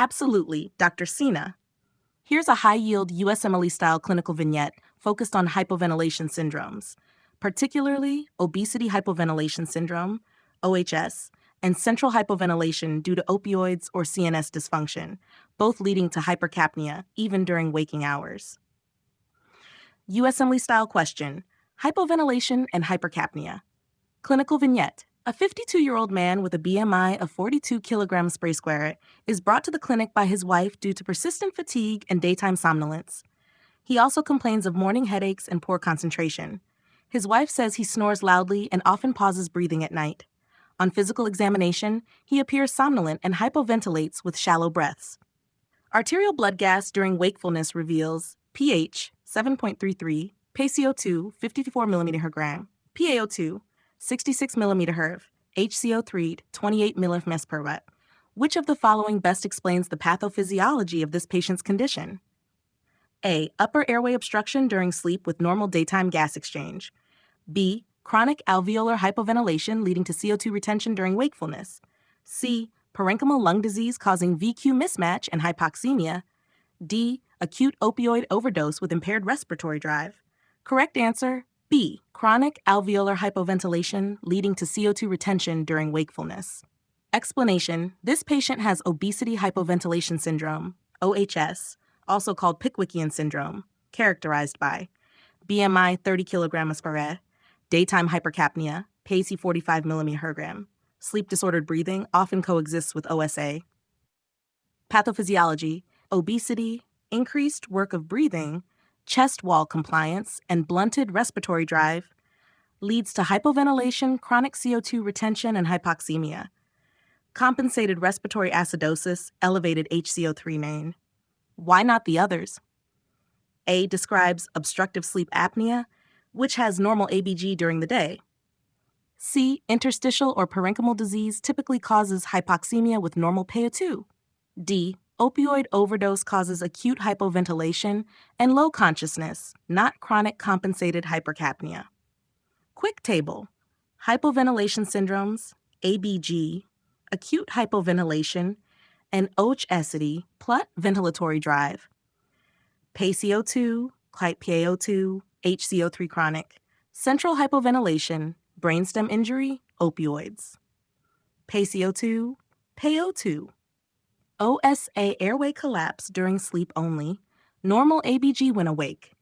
Absolutely, Dr. Sina. Here's a high-yield USMLE-style clinical vignette focused on hypoventilation syndromes, particularly obesity hypoventilation syndrome, OHS, and central hypoventilation due to opioids or CNS dysfunction, both leading to hypercapnia even during waking hours. USMLE-style question, hypoventilation and hypercapnia. Clinical vignette. A 52-year-old man with a BMI of 42 kilograms per square is brought to the clinic by his wife due to persistent fatigue and daytime somnolence. He also complains of morning headaches and poor concentration. His wife says he snores loudly and often pauses breathing at night. On physical examination, he appears somnolent and hypoventilates with shallow breaths. Arterial blood gas during wakefulness reveals pH 7.33, PaCO2 54 mmHg, PaO2 66 mmHg, HCO3 28 millif per wet. Which of the following best explains the pathophysiology of this patient's condition? A. Upper airway obstruction during sleep with normal daytime gas exchange. B. Chronic alveolar hypoventilation leading to CO2 retention during wakefulness. C. Parenchymal lung disease causing VQ mismatch and hypoxemia. D. Acute opioid overdose with impaired respiratory drive. Correct answer, B. Chronic alveolar hypoventilation leading to CO2 retention during wakefulness. Explanation: this patient has obesity hypoventilation syndrome, OHS, also called Pickwickian syndrome, characterized by BMI 30 kilograms per head, daytime hypercapnia, PaCO 45 mmHg. Sleep disordered breathing often coexists with OSA. Pathophysiology: obesity, increased work of breathing, chest wall compliance, and blunted respiratory drive leads to hypoventilation, chronic CO2 retention, and hypoxemia. Compensated respiratory acidosis, elevated HCO3 main. Why not the others? A describes obstructive sleep apnea, which has normal ABG during the day. C. Interstitial or parenchymal disease typically causes hypoxemia with normal PaO2. D. Opioid overdose causes acute hypoventilation and low consciousness, not chronic compensated hypercapnia. Quick table: hypoventilation syndromes, ABG, acute hypoventilation, and OHSity, PLUT ventilatory drive. PaCO2, PaO2, HCO3 chronic, central hypoventilation, brainstem injury, opioids. PaCO2, PaO2. OSA airway collapse during sleep only, normal ABG when awake.